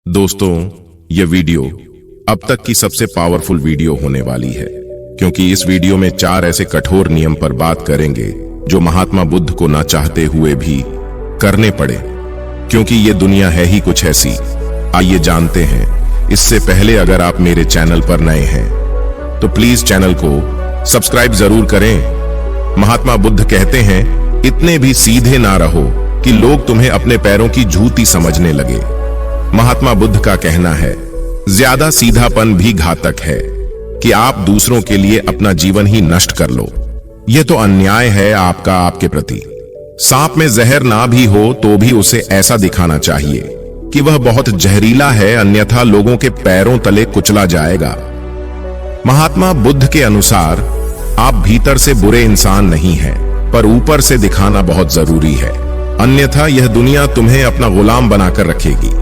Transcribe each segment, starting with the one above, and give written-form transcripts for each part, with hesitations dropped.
दोस्तों, यह वीडियो अब तक की सबसे पावरफुल वीडियो होने वाली है, क्योंकि इस वीडियो में 4 ऐसे कठोर नियम पर बात करेंगे जो महात्मा बुद्ध को ना चाहते हुए भी करने पड़े, क्योंकि ये दुनिया है ही कुछ ऐसी। आइए जानते हैं। इससे पहले अगर आप मेरे चैनल पर नए हैं तो प्लीज चैनल को सब्सक्राइब जरूर करें। महात्मा बुद्ध कहते हैं, इतने भी सीधे ना रहो कि लोग तुम्हें अपने पैरों की जूती समझने लगे। महात्मा बुद्ध का कहना है, ज्यादा सीधापन भी घातक है कि आप दूसरों के लिए अपना जीवन ही नष्ट कर लो। यह तो अन्याय है आपका आपके प्रति। सांप में जहर ना भी हो तो भी उसे ऐसा दिखाना चाहिए कि वह बहुत जहरीला है, अन्यथा लोगों के पैरों तले कुचला जाएगा। महात्मा बुद्ध के अनुसार आप भीतर से बुरे इंसान नहीं हैं, पर ऊपर से दिखाना बहुत जरूरी है, अन्यथा यह दुनिया तुम्हें अपना गुलाम बनाकर रखेगी।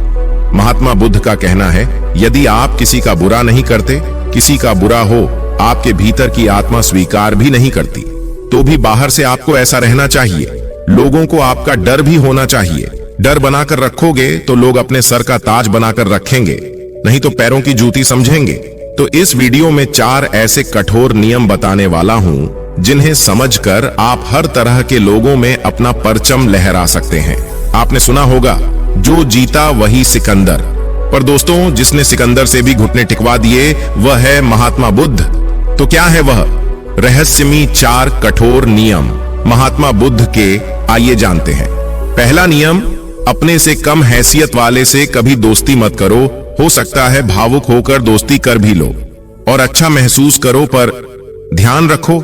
महात्मा बुद्ध का कहना है, यदि आप किसी का बुरा नहीं करते, किसी का बुरा हो आपके भीतर की आत्मा स्वीकार भी नहीं करती, तो भी बाहर से आपको ऐसा रहना चाहिए। लोगों को आपका डर भी होना चाहिए। डर बनाकर रखोगे तो लोग अपने सर का ताज बनाकर रखेंगे, नहीं तो पैरों की जूती समझेंगे। तो इस वीडियो में 4 ऐसे कठोर नियम बताने वाला हूं जिन्हें समझकर आप हर तरह के लोगों में अपना परचम लहरा सकते हैं। आपने सुना होगा, जो जीता वही सिकंदर, पर दोस्तों जिसने सिकंदर से भी घुटने टिकवा दिए वह है महात्मा बुद्ध। तो क्या है वह रहस्यमयी 4 कठोर नियम महात्मा बुद्ध के, आइए जानते हैं। पहला नियम, अपने से कम हैसियत वाले से कभी दोस्ती मत करो। हो सकता है भावुक होकर दोस्ती कर भी लो और अच्छा महसूस करो, पर ध्यान रखो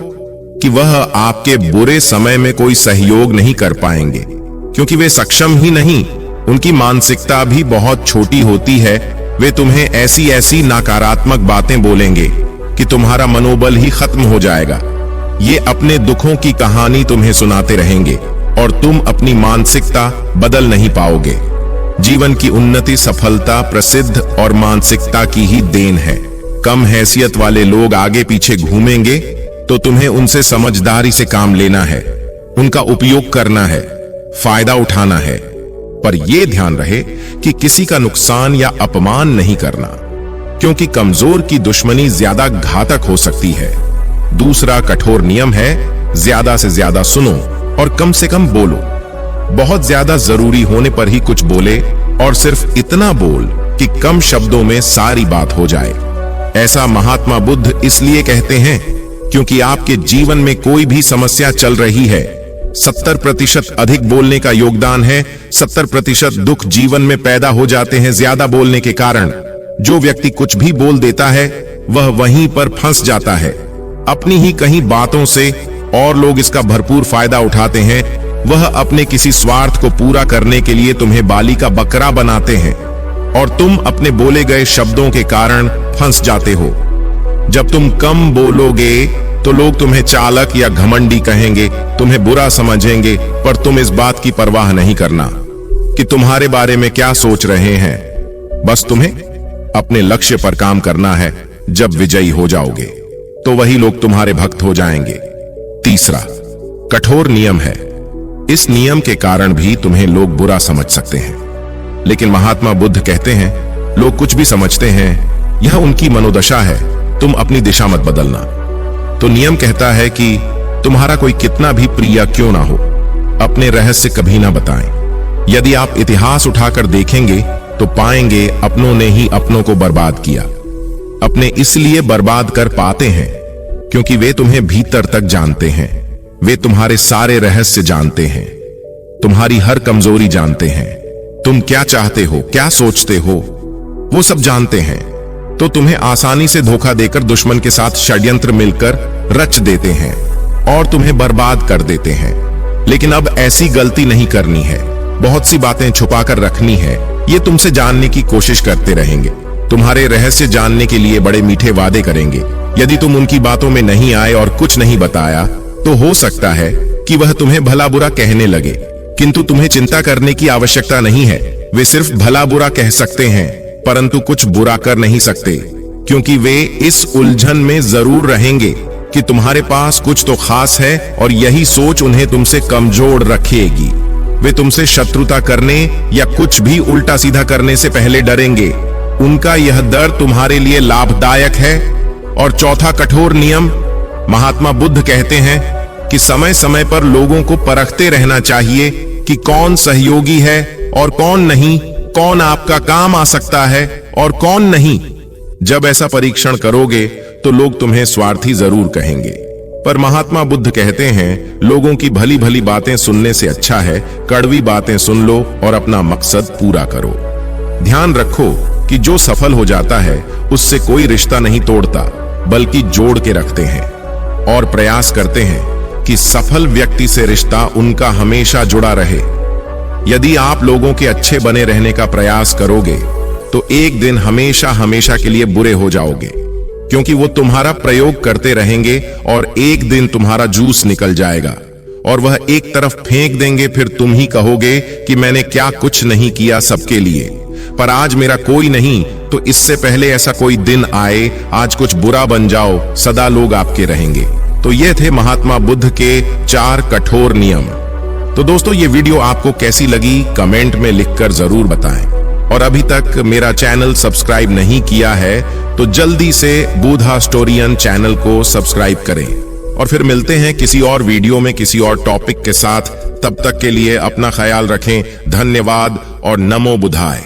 कि वह आपके बुरे समय में कोई सहयोग नहीं कर पाएंगे, क्योंकि वे सक्षम ही नहीं, उनकी मानसिकता भी बहुत छोटी होती है। वे तुम्हें ऐसी ऐसी नकारात्मक बातें बोलेंगे कि तुम्हारा मनोबल ही खत्म हो जाएगा। ये अपने दुखों की कहानी तुम्हें सुनाते रहेंगे और तुम अपनी मानसिकता बदल नहीं पाओगे। जीवन की उन्नति, सफलता, प्रसिद्ध और मानसिकता की ही देन है। कम हैसियत वाले लोग आगे पीछे घूमेंगे तो तुम्हें उनसे समझदारी से काम लेना है, उनका उपयोग करना है, फायदा उठाना है, पर यह ध्यान रहे कि किसी का नुकसान या अपमान नहीं करना, क्योंकि कमजोर की दुश्मनी ज्यादा घातक हो सकती है। दूसरा कठोर नियम है, ज्यादा से ज्यादा सुनो और कम से कम बोलो। बहुत ज्यादा जरूरी होने पर ही कुछ बोले और सिर्फ इतना बोल कि कम शब्दों में सारी बात हो जाए। ऐसा महात्मा बुद्ध इसलिए कहते हैं क्योंकि आपके जीवन में कोई भी समस्या चल रही है, 70% अधिक बोलने का योगदान है। 70% दुख जीवन में पैदा हो जाते हैं ज्यादा बोलने के कारण। जो व्यक्ति कुछ भी बोल देता है वह वहीं पर फंस जाता है अपनी ही कहीं बातों से, और लोग इसका भरपूर फायदा उठाते हैं। वह अपने किसी स्वार्थ को पूरा करने के लिए तुम्हें बाली का बकरा बनाते हैं और तुम अपने बोले गए शब्दों के कारण फंस जाते हो। जब तुम कम बोलोगे तो लोग तुम्हें चालक या घमंडी कहेंगे, तुम्हें बुरा समझेंगे, पर तुम इस बात की परवाह नहीं करना कि तुम्हारे बारे में क्या सोच रहे हैं। बस तुम्हें अपने लक्ष्य पर काम करना है। जब विजयी हो जाओगे तो वही लोग तुम्हारे भक्त हो जाएंगे। तीसरा कठोर नियम है, इस नियम के कारण भी तुम्हें लोग बुरा समझ सकते हैं, लेकिन महात्मा बुद्ध कहते हैं, लोग कुछ भी समझते हैं, यह उनकी मनोदशा है, तुम अपनी दिशा मत बदलना। तो नियम कहता है कि तुम्हारा कोई कितना भी प्रिय क्यों ना हो, अपने रहस्य कभी ना बताएं। यदि आप इतिहास उठाकर देखेंगे तो पाएंगे अपनों ने ही अपनों को बर्बाद किया। अपने इसलिए बर्बाद कर पाते हैं क्योंकि वे तुम्हें भीतर तक जानते हैं। वे तुम्हारे सारे रहस्य जानते हैं, तुम्हारी हर कमजोरी जानते हैं, तुम क्या चाहते हो, क्या सोचते हो, वो सब जानते हैं। तो तुम्हें आसानी से धोखा देकर दुश्मन के साथ षड्यंत्र मिलकर रच देते हैं और तुम्हें बर्बाद कर देते हैं। लेकिन अब ऐसी गलती नहीं करनी है, बहुत सी बातें छुपाकर रखनी है। ये तुमसे जानने की कोशिश करते रहेंगे, तुम्हारे रहस्य जानने के लिए बड़े मीठे वादे करेंगे। यदि तुम उनकी बातों में नहीं आए और कुछ नहीं बताया तो हो सकता है कि वह तुम्हें भला बुरा कहने लगे, किंतु तुम्हें चिंता करने की आवश्यकता नहीं है। वे सिर्फ भला बुरा कह सकते हैं, परंतु कुछ बुरा कर नहीं सकते, क्योंकि वे इस उलझन में जरूर रहेंगे कि तुम्हारे पास कुछ तो खास है और यही सोच उन्हें तुमसे कमजोर रखेगी। वे तुमसे शत्रुता करने या कुछ भी उल्टा सीधा करने से पहले डरेंगे। उनका यह डर तुम्हारे लिए लाभदायक है। और चौथा कठोर नियम, महात्मा बुद्ध कहते हैं कि समय समय पर लोगों को परखते रहना चाहिए कि कौन सहयोगी है और कौन नहीं, कौन आपका काम आ सकता है और कौन नहीं। जब ऐसा परीक्षण करोगे तो लोग तुम्हें स्वार्थी जरूर कहेंगे, पर महात्मा बुद्ध कहते हैं लोगों की भली भली बातें सुनने से अच्छा है कड़वी बातें सुन लो और अपना मकसद पूरा करो। ध्यान रखो कि जो सफल हो जाता है उससे कोई रिश्ता नहीं तोड़ता, बल्कि जोड़ के रखते हैं और प्रयास करते हैं कि सफल व्यक्ति से रिश्ता उनका हमेशा जुड़ा रहे। यदि आप लोगों के अच्छे बने रहने का प्रयास करोगे तो एक दिन हमेशा हमेशा के लिए बुरे हो जाओगे, क्योंकि वो तुम्हारा प्रयोग करते रहेंगे और एक दिन तुम्हारा जूस निकल जाएगा और वह एक तरफ फेंक देंगे। फिर तुम ही कहोगे कि मैंने क्या कुछ नहीं किया सबके लिए, पर आज मेरा कोई नहीं, तो इससे पहले ऐसा कोई दिन आए आज कुछ बुरा बन जाओ, सदा लोग आपके रहेंगे। तो ये थे महात्मा बुद्ध के 4 कठोर नियम। तो दोस्तों, ये वीडियो आपको कैसी लगी कमेंट में लिखकर जरूर बताएं। और अभी तक मेरा चैनल सब्सक्राइब नहीं किया है तो जल्दी से बुद्धा स्टोरियन चैनल को सब्सक्राइब करें। और फिर मिलते हैं किसी और वीडियो में किसी और टॉपिक के साथ। तब तक के लिए अपना ख्याल रखें। धन्यवाद और नमो बुद्धाय।